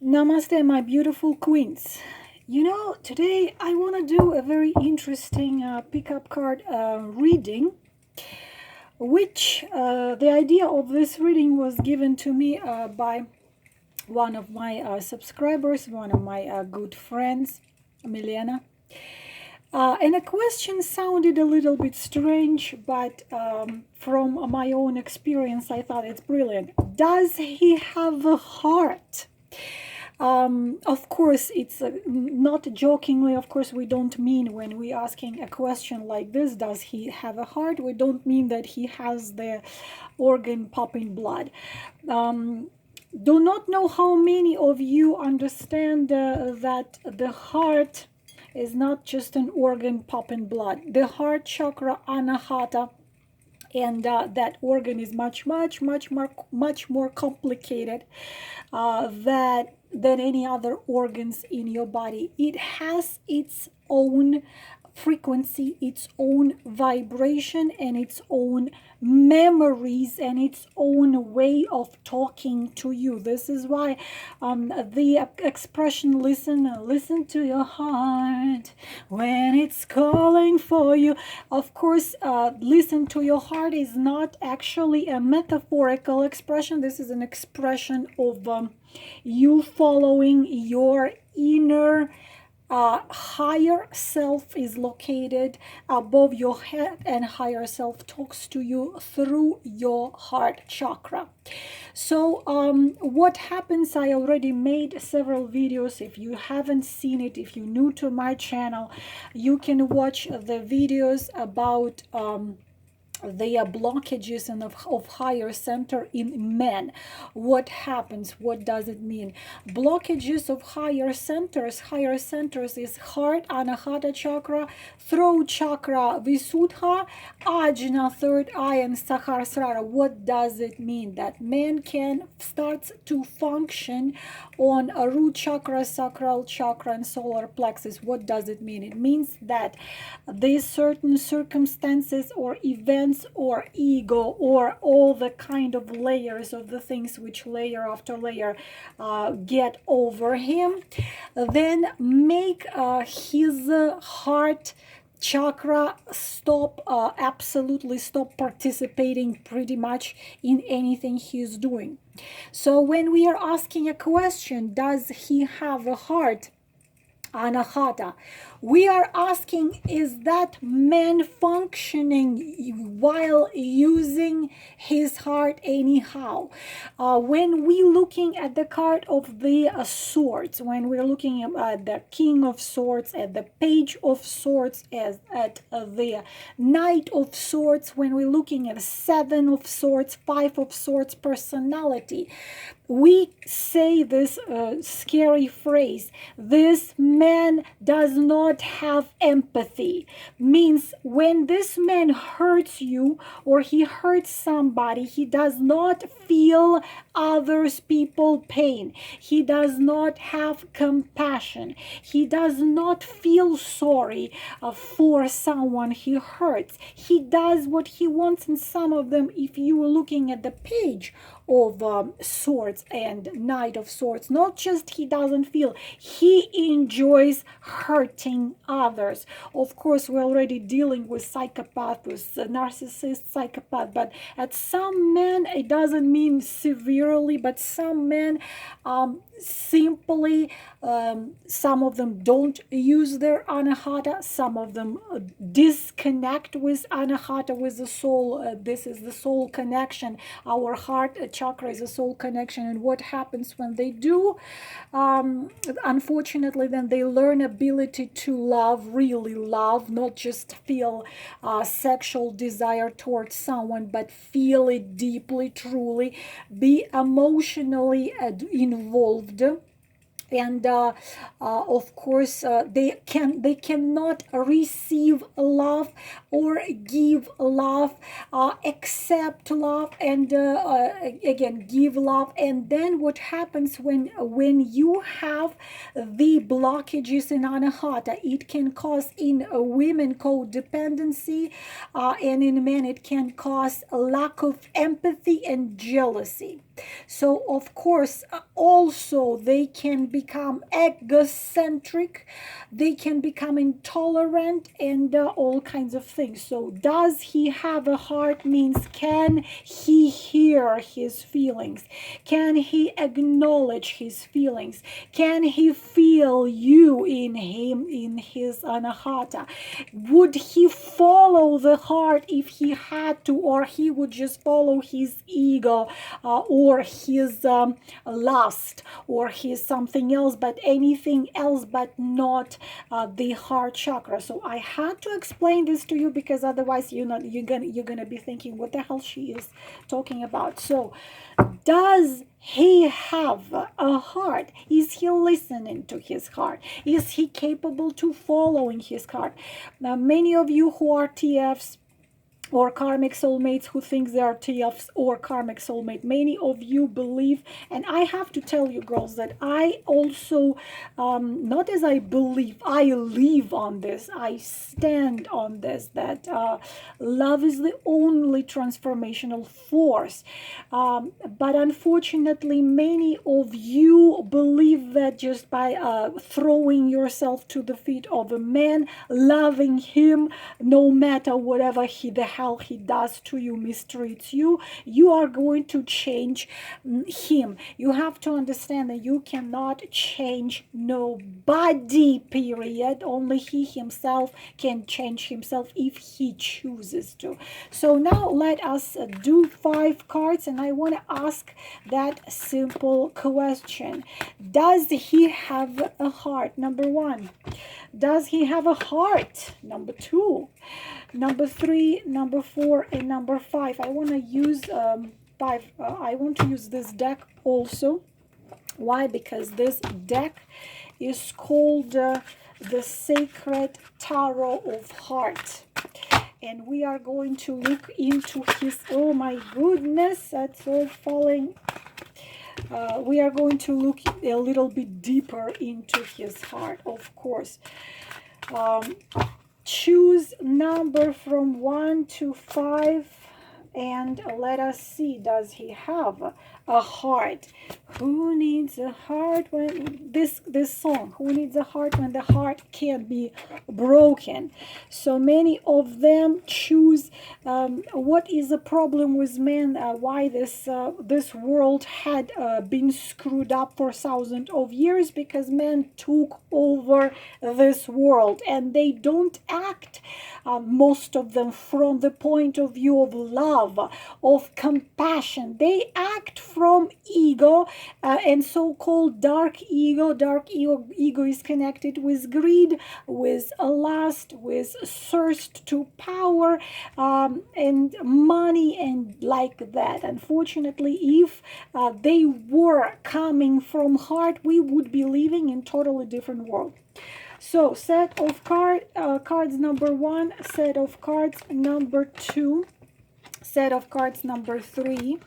Namaste, my beautiful queens. You know, today I want to do a very interesting pickup card reading, which the idea of this reading was given to me by one of my subscribers, one of my good friends, Milena. And the question sounded a little bit strange, but from my own experience, I thought it's brilliant. Does he have a heart? Of course, it's not jokingly, of course, we don't mean when we asking a question like this, does he have a heart? We don't mean that he has the organ pumping blood. Do not know how many of you understand that the heart is not just an organ pumping blood. The heart chakra, anahata, and that organ is much more complicated than any other organs in your body. It has its own frequency, its own vibration, and its own memories and its own way of talking to you. This is why the expression listen to your heart when it's calling for you. Of course, listen to your heart is not actually a metaphorical expression. This is an expression of you following your inner higher self is located above your head, and higher self talks to you through your heart chakra. So what happens, I already made several videos. If you haven't seen it, if you're new to my channel, you can watch the videos about the blockages and of higher center in men. What happens? What does it mean? Blockages of higher centers is heart, anahata chakra, throat chakra, visuddha, ajna, third eye, and sahasrara. What does it mean? That man can start to function on a root chakra, sacral chakra, and solar plexus. What does it mean? It means that these certain circumstances or events or ego or all the kind of layers of the things which layer after layer get over him, then make his heart chakra stop, absolutely stop participating pretty much in anything he's doing. So when we are asking a question, does he have a heart, anahata, we are asking, is that man functioning while using his heart anyhow? When we looking at the card of the swords, when we're looking at the king of swords, at the page of swords, as at the knight of swords, when we're looking at seven of swords, five of swords personality, we say this scary phrase, this man does not have empathy. Means when this man hurts you or he hurts somebody, he does not feel others people pain. He does not have compassion. He does not feel sorry for someone he hurts. He does what he wants, and some of them, if you are looking at the page of swords and knight of swords, not just he doesn't feel, he enjoys hurting others. Of course, we're already dealing with psychopath, with narcissist psychopath, but at some men it doesn't mean severely, but some men simply, some of them don't use their anahata, some of them disconnect with anahata, with the soul. This is the soul connection. Our heart chakra is a soul connection, and what happens when they do, unfortunately, then they learn ability to love, really love, not just feel sexual desire towards someone, but feel it deeply, truly, be emotionally involved. And of course they cannot receive love or give love, accept love, and again give love. And then what happens when you have the blockages in anahata, it can cause in women codependency, and in men it can cause a lack of empathy and jealousy. So of course, also they can become egocentric, they can become intolerant, and all kinds of things. So does he have a heart means, can he hear his feelings? Can he acknowledge his feelings? Can he feel you in him, in his anahata? Would he follow the heart if he had to, or he would just follow his ego, or his lust, or his something else, but anything else but not the heart chakra? So I had to explain this to you, because otherwise you're gonna be thinking, what the hell she is talking about. So does he have a heart? Is he listening to his heart? Is he capable to following his heart? Now, many of you who are TFs or karmic soulmates, who think they are TFs or karmic soulmate, many of you believe, and I have to tell you girls that I also, not as I believe, I live on this, I stand on this, that love is the only transformational force. But unfortunately, many of you believe that just by throwing yourself to the feet of a man, loving him, no matter whatever the hell he does to you, mistreats you, you are going to change him. You have to understand that you cannot change nobody, period. Only he himself can change himself if he chooses to. So now let us do 5 cards, and I want to ask that simple question. Does he have a heart? Number 1. Does he have a heart? Number 2. Number 3, number 4, and number 5. I want to use 5. I want to use this deck also. Why? Because this deck is called the Sacred Tarot of Heart. And we are going to look into his, oh my goodness, that's all falling. We are going to look a little bit deeper into his heart, of course. Choose number from 1 to 5 and let us see, does he have a heart? Who needs a heart when this song, who needs a heart when the heart can't be broken? So many of them choose what is the problem with men, why this world had been screwed up for thousands of years, because men took over this world, and they don't act, most of them, from the point of view of love, of compassion. They act from ego, and so-called dark ego. Dark ego is connected with greed, with lust, with thirst to power, and money, and like that. Unfortunately, if they were coming from heart, we would be living in totally different world. So set of cards number 1, set of cards number 2, set of cards number 3,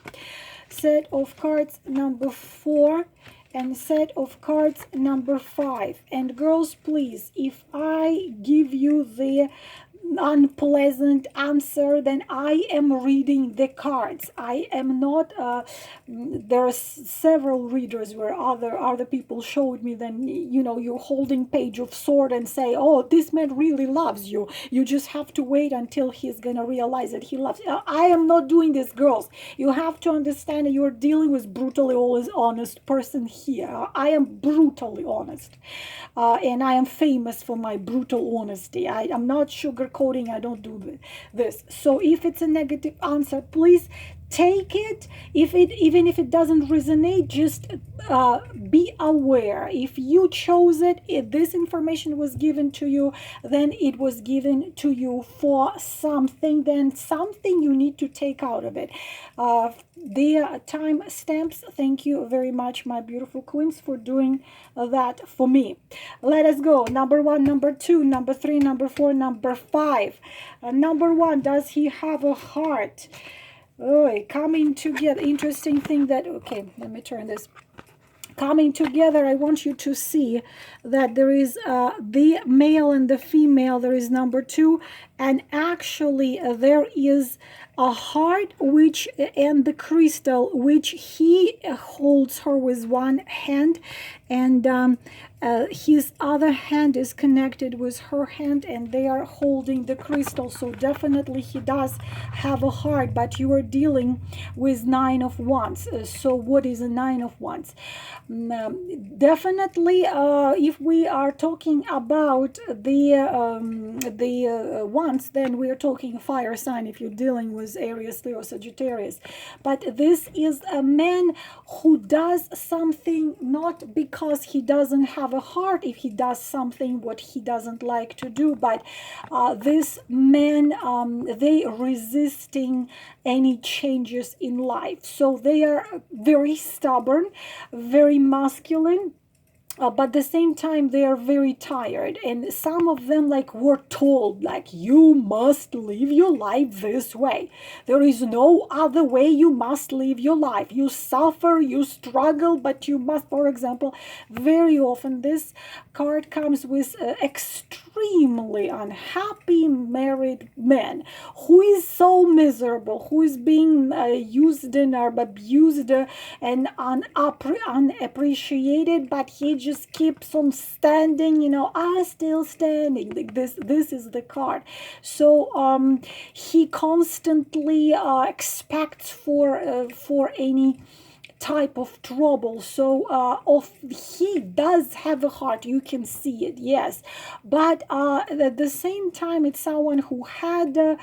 set of cards number 4, and set of cards number 5. And girls, please, if I give you the unpleasant answer, then I am reading the cards. I am not there are several readers where other people showed me, then you're holding page of sword and say, oh, this man really loves you, you just have to wait until he's gonna realize that he loves you. I am not doing this, girls. You have to understand that you're dealing with brutally always honest person here. I am brutally honest, and I am famous for my brutal honesty. I'm not sugarcoating. I don't do this. So if it's a negative answer, please take it. Even if it doesn't resonate, just be aware. If you chose it, if this information was given to you, then it was given to you for something, then something you need to take out of it. The time stamps, thank you very much, my beautiful queens, for doing that for me. Let us go. Number 1, number 2, number 3, number 4, number 5. Number 1, does he have a heart? Oh, coming together. Interesting thing that, okay, let me turn this. Coming together, I want you to see that there is the male and the female. There is number 2, and actually there is a heart which, and the crystal which he holds her with one hand, and his other hand is connected with her hand, and they are holding the crystal. So definitely he does have a heart, but you are dealing with Nine of Wands. So what is a Nine of Wands? Definitely, if we are talking about the wands, then we are talking fire sign if you're dealing with Aries, Leo, Sagittarius. But this is a man who does something not because he doesn't have a heart, if he does something what he doesn't like to do, but this man, they resisting any changes in life. So they are very stubborn, very masculine, but at the same time they are very tired, and some of them like were told like, you must live your life this way, there is no other way, you must live your life, you suffer, you struggle, but you must. For example, very often this card comes with extremely unhappy married men who is so miserable, who is being used and abused and unappreciated, but he just keeps on standing, I still standing. This is the card. So he constantly expects for any type of trouble. So he does have a heart, you can see it, yes, but at the same time it's someone who had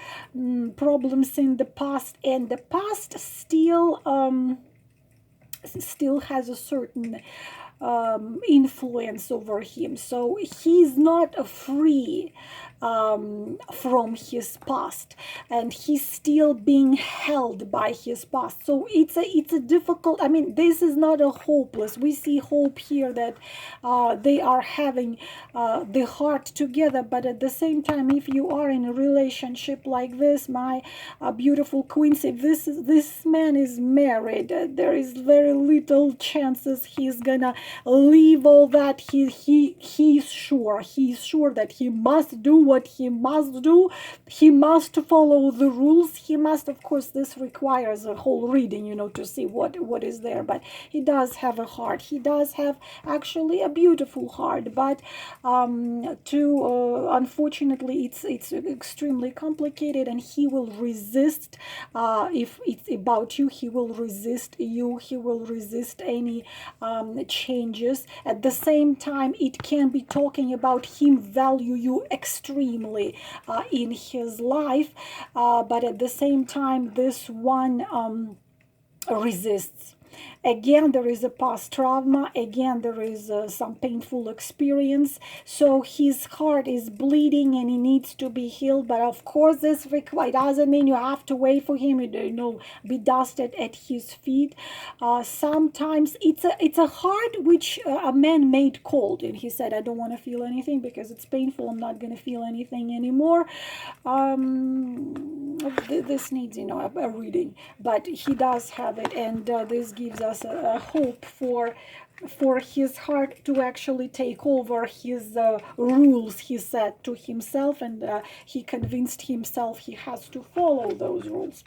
problems in the past, and the past still has a certain influence over him. So he's not free from his past, and he's still being held by his past. So it's a difficult, I mean, this is not a hopeless, we see hope here that they are having the heart together, but at the same time, if you are in a relationship like this, my beautiful queens, if this man is married, there is very little chances he's gonna leave all that. He's sure that he must do what he must do. He must follow the rules. He must, of course, this requires a whole reading, to see what is there. But he does have a heart. He does have actually a beautiful heart. But unfortunately, it's extremely complicated, and he will resist. If it's about you, he will resist you. He will resist any changes. At the same time, it can be talking about him value you extremely in his life, but at the same time, this one resists. Again, there is a past trauma. Again, there is some painful experience. So his heart is bleeding and he needs to be healed. But of course, this doesn't mean you have to wait for him, be dusted at his feet. Sometimes it's a heart which a man made cold. And he said, I don't want to feel anything because it's painful. I'm not going to feel anything anymore. This needs, a reading. But he does have it. And this gives us a hope for his heart to actually take over his rules he set to himself, and he convinced himself he has to follow those rules.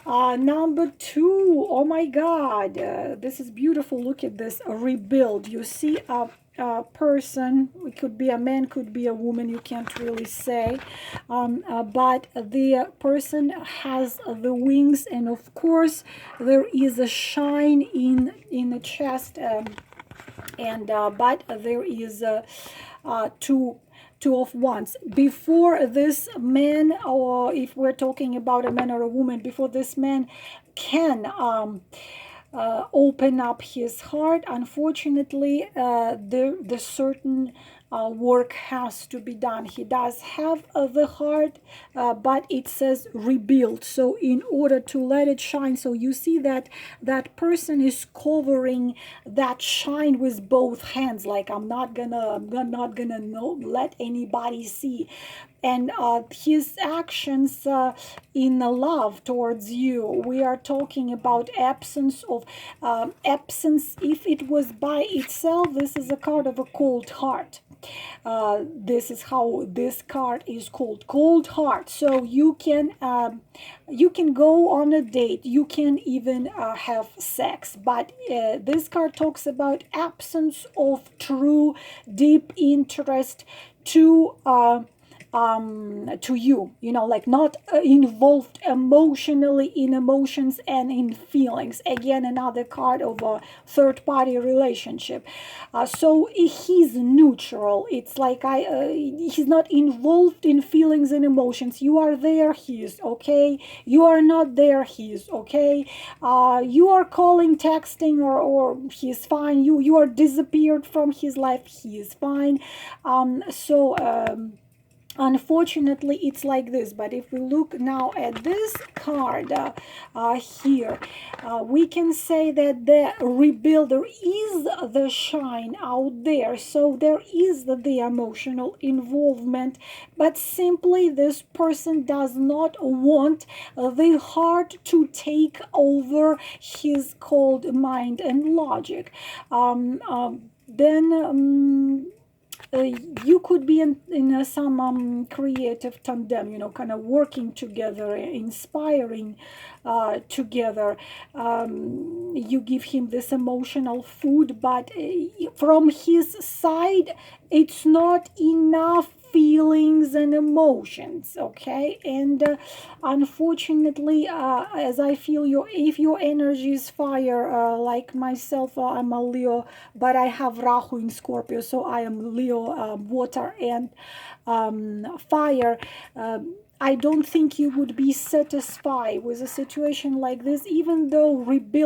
Number 2, oh my God, this is beautiful. Look at this, rebuild. You see a person, it could be a man, could be a woman, you can't really say, but the person has the wings, and of course there is a shine in the chest, but there is two of wands. Before this man, or if we're talking about a man or a woman, before this man can open up his heart, unfortunately, the certain work has to be done. He does have the heart, but it says rebuild. So in order to let it shine, so you see that that person is covering that shine with both hands, like I'm not gonna let anybody see. And his actions in love towards you, we are talking about absence of absence. If it was by itself, this is a card of a cold heart. This is how this card is called, cold heart. So you can go on a date, you can even have sex, but this card talks about absence of true deep interest to you, like not involved emotionally in emotions and in feelings. Again, another card of a third-party relationship. So he's neutral. It's like he's not involved in feelings and emotions. You are there, he is okay. You are not there, he is okay. You are calling, texting, or he's fine. You are disappeared from his life, he is fine. Unfortunately, it's like this. But if we look now at this card here, we can say that the rebuilder is the shine out there. So there is the emotional involvement, but simply this person does not want the heart to take over his cold mind and logic. You could be in some creative tandem, kind of working together, inspiring together. You give him this emotional food, but from his side, it's not enough feelings and emotions, okay? And unfortunately, as I feel, if your energy is fire, like myself, I'm a Leo, but I have Rahu in Scorpio, so I am Leo, water and fire. I don't think you would be satisfied with a situation like this, even though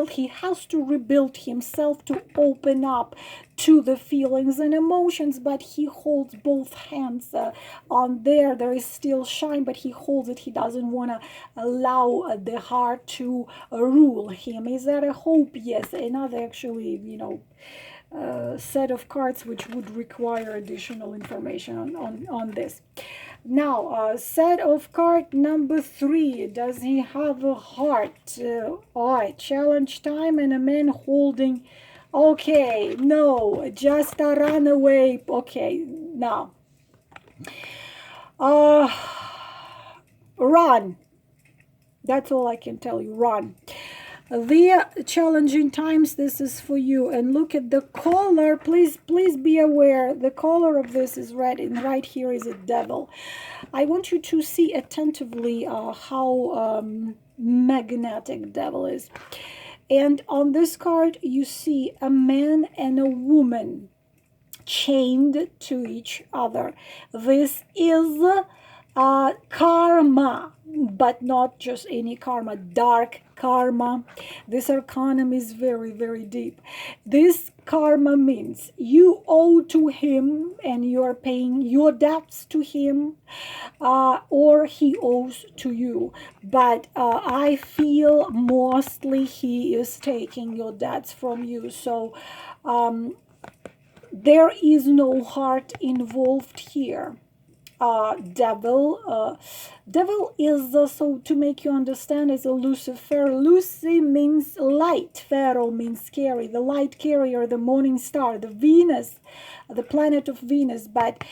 he has to rebuild himself to open up to the feelings and emotions, but he holds both hands on there. There is still shine, but he holds it. He doesn't want to allow the heart to rule him. Is that a hope? Yes. Another actually, set of cards which would require additional information on this. Now, set of card number 3. Does he have a heart? Challenge time and a man holding. Okay, no, just a runaway. Okay, now. Run. That's all I can tell you. Run. The challenging times, this is for you. And look at the color. Please be aware, the color of this is red, and right here is a devil. I want you to see attentively how magnetic devil is. And on this card, you see a man and a woman chained to each other. This is karma, but not just any karma, dark karma. This arcanum is very, very deep. This karma means you owe to him and you are paying your debts to him, or he owes to you. But I feel mostly he is taking your debts from you. So there is no heart involved here. Devil is, so to make you understand, is a Lucifer. Lucy means light, Pharaoh means scary, the light carrier, the morning star, the Venus, the planet of Venus. But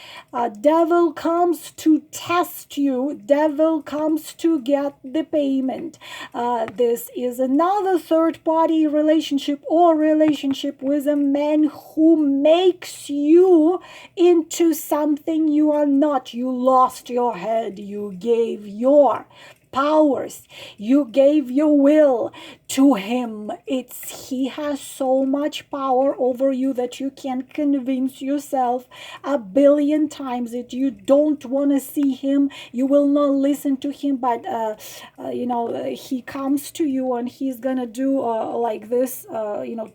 devil comes to test you, devil comes to get the payment. This is another third-party relationship, or relationship with a man who makes you into something you are not. You lost your head, you gave your powers, you gave your will to him. He has so much power over you that you can convince yourself 1,000,000,000 times that you don't want to see him, you will not listen to him, but he comes to you and he's gonna do like this,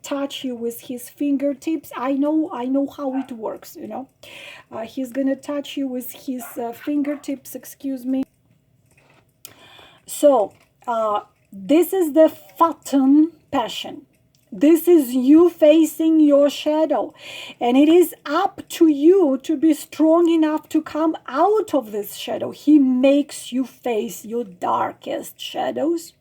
touch you with his fingertips. I know how it works. He's gonna touch you with his fingertips, excuse me. So this is the phantom passion. This is you facing your shadow, and it is up to you to be strong enough to come out of this shadow. He makes you face your darkest shadows.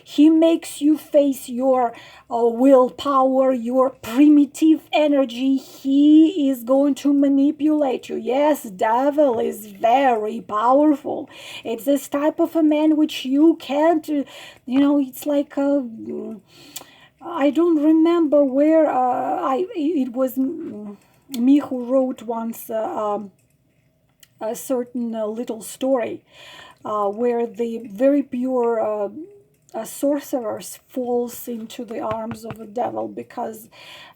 He makes you face your willpower, your primitive energy. He is going to manipulate you. Yes, devil is very powerful. It's this type of a man which you can't, it's like I don't remember where it was me who wrote once a certain little story where the very pure sorcerers falls into the arms of the devil because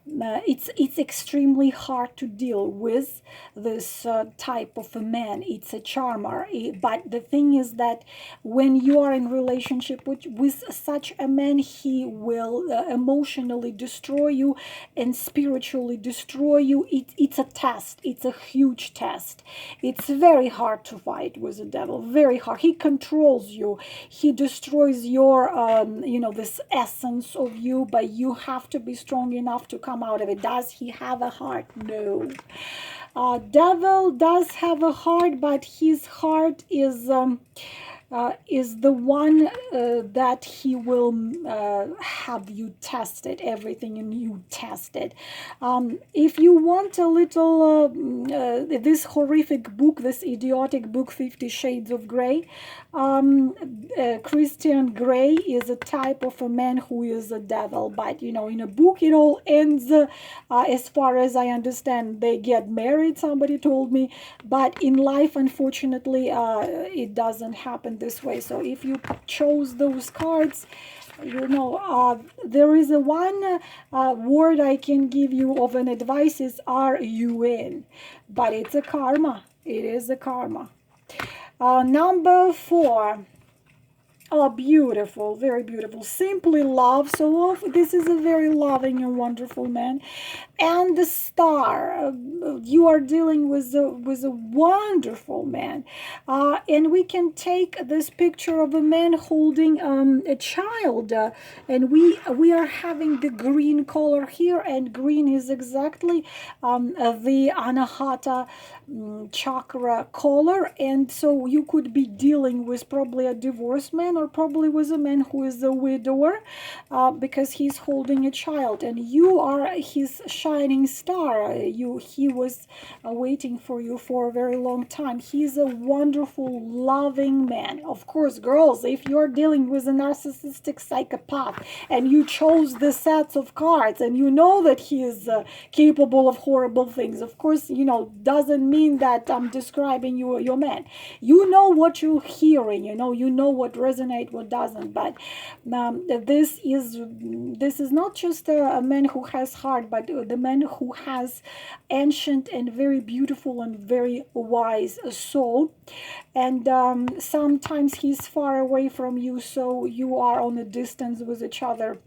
it's extremely hard to deal with this type of a man. It's a charmer, but the thing is that when you are in relationship with such a man, he will emotionally destroy you and spiritually destroy you. It's a test. It's a huge test. It's very hard to fight with the devil, very hard. He controls you. He destroys your this essence of you, but you have to be strong enough to come out of it. Does he have a heart? No. Devil does have a heart, but his heart is the one that he will have you tested, everything in you tested. If you want a little, this horrific book, this idiotic book, 50 Shades of Grey, Christian Grey is a type of a man who is a devil, but in a book it all ends, as far as I understand, they get married, somebody told me, but in life, unfortunately, it doesn't happen this way. So if you chose those cards, there is a one word I can give you of an advice is RUN, but it's a karma. It is a karma. Number 4. Oh, beautiful, very beautiful. Simply love. So this is a very loving and wonderful man. And the star, you are dealing with a wonderful man. And we can take this picture of a man holding a child. And we are having the green color here. And green is exactly the Anahata chakra color. And so you could be dealing with probably a divorced man, or probably with a man who is a widower, because he's holding a child, and you are his shining star. He was waiting for you for a very long time. He's a wonderful, loving man. Of course, girls, if you're dealing with a narcissistic psychopath and you chose the sets of cards and you know that he is capable of horrible things, of course, doesn't mean that I'm describing your man. You know what you're hearing, you know what resonates, what doesn't. But this is not just a man who has heart, but the man who has ancient and very beautiful and very wise soul. And sometimes he's far away from you, so you are on a distance with each other.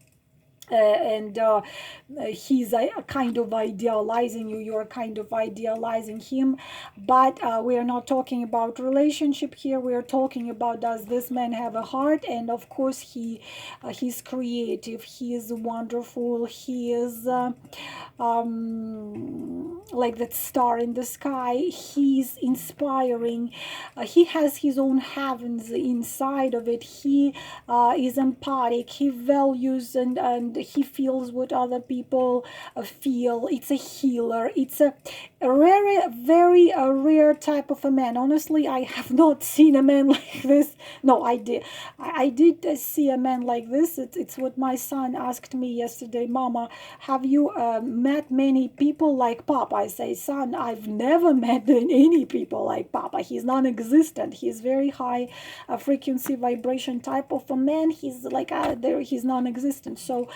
And he's kind of idealizing you, you're kind of idealizing him. But we are not talking about relationship here. We are talking about, does this man have a heart? And of course he's creative, he is wonderful, he is like that star in the sky. He's inspiring, he has his own heavens inside of it. He is empathic, he values and he feels what other people feel. It's a healer. It's a very rare type of a man. Honestly, I have not seen a man like this. No, I did see a man like this. It's what my son asked me yesterday. Mama, have you met many people like Papa? I say, son, I've never met any people like Papa. He's non-existent. He's very high frequency vibration type of a man. He's like he's non-existent. So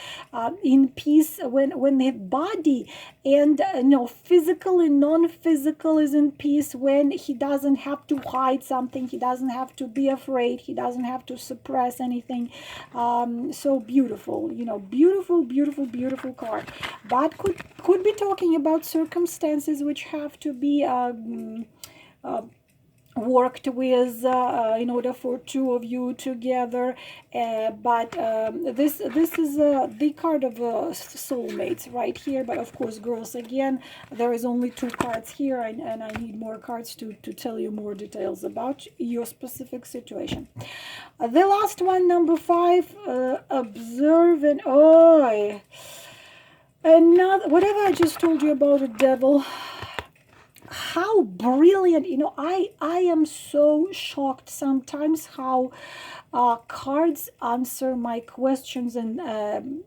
in peace, when the body and physical and non-physical is in peace, when he doesn't have to hide something, he doesn't have to be afraid, he doesn't have to suppress anything. So beautiful, beautiful card. But could be talking about circumstances which have to be worked with in order for two of you together, but this is the card of soulmates right here. But of course, girls, again, there is only two cards here, and I need more cards to tell you more details about your specific situation. The last one, number 5, observe and another, whatever I just told you about the devil. How brilliant, I am so shocked sometimes how cards answer my questions and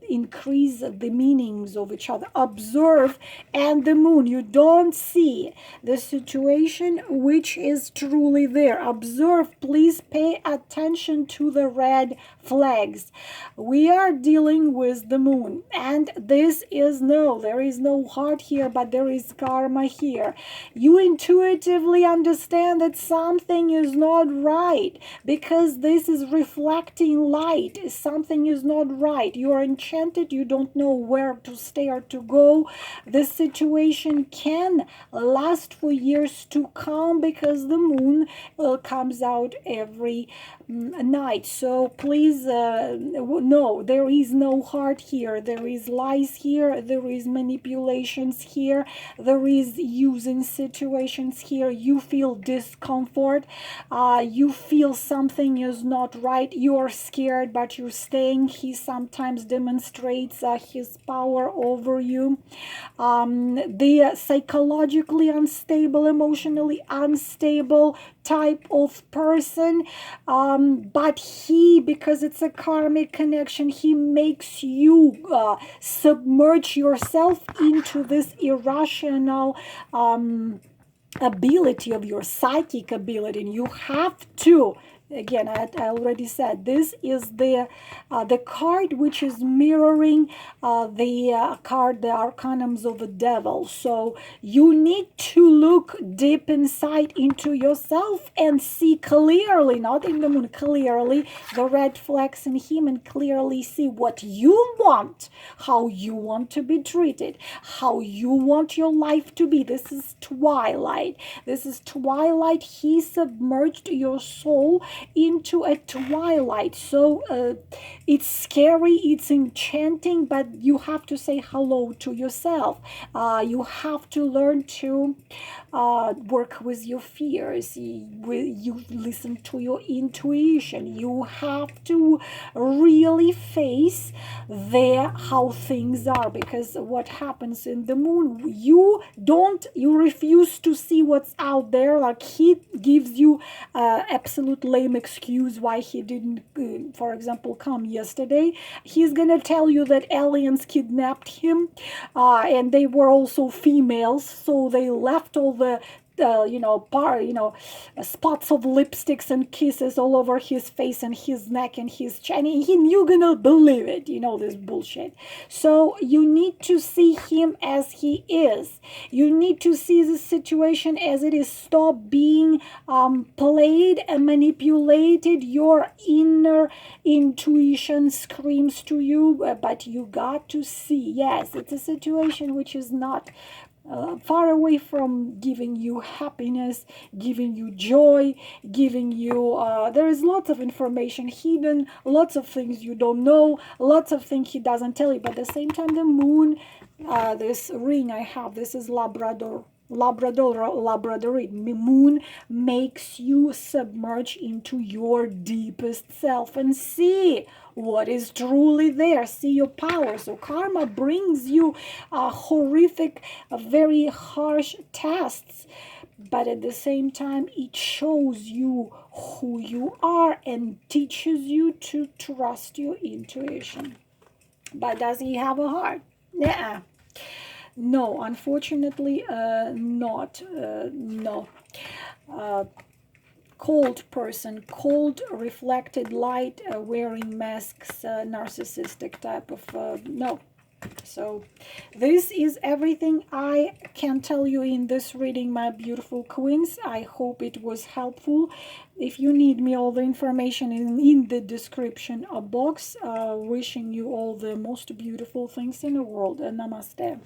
increase the meanings of each other. Observe and the moon. You don't see the situation which is truly there. Observe. Please pay attention to the red flags. We are dealing with the moon, and this is there is no heart here, but there is karma here. You intuitively understand that something is not right because this is reflecting light. Something is not right. You are enchanted. You don't know where to stay or to go. This situation can last for years to come because the moon comes out every night. So please, no, there is no heart here. There is lies here. There is manipulations here. There is using situations here. You feel discomfort. You feel something is not right. You are scared, but you're staying. He sometimes demonstrates his power over you. The psychologically unstable, emotionally unstable type of person, but he, because it's a karmic connection, he makes you submerge yourself into this irrational ability of your psychic ability, and you have to, again, I already said, this is the card which is mirroring the card, the arcanums of the devil. So you need to look deep inside into yourself and see clearly, not in the moon, clearly the red flags in him, and clearly see what you want, how you want to be treated, how you want your life to be. This is twilight. This is twilight. He submerged your soul into a twilight. So it's scary, it's enchanting, but you have to say hello to yourself. You have to learn to work with your fears. You listen to your intuition. You have to really face how things are, because what happens in the moon, you refuse to see what's out there. Like, he gives you absolute lame excuse why he didn't, for example, come yesterday. He's gonna tell you that aliens kidnapped him, and they were also females, so they left all the spots of lipsticks and kisses all over his face and his neck and his chin. You're gonna believe it, this bullshit. So you need to see him as he is. You need to see the situation as it is. Stop being played and manipulated. Your inner intuition screams to you, but you got to see, yes, it's a situation which is not far away from giving you happiness, giving you joy, giving you, there is lots of information hidden, lots of things you don't know, lots of things he doesn't tell you. But at the same time, the moon, this ring I have, this is Labradorite. Moon makes you submerge into your deepest self and see what is truly there. See your power. So karma brings you horrific, very harsh tests, but at the same time it shows you who you are and teaches you to trust your intuition. But does he have a heart? Yeah. No, unfortunately, not. No. Cold person, cold, reflected light, wearing masks, narcissistic type of, no. So this is everything I can tell you in this reading, my beautiful queens. I hope it was helpful. If you need me, all the information is in the description box. Wishing you all the most beautiful things in the world. Namaste.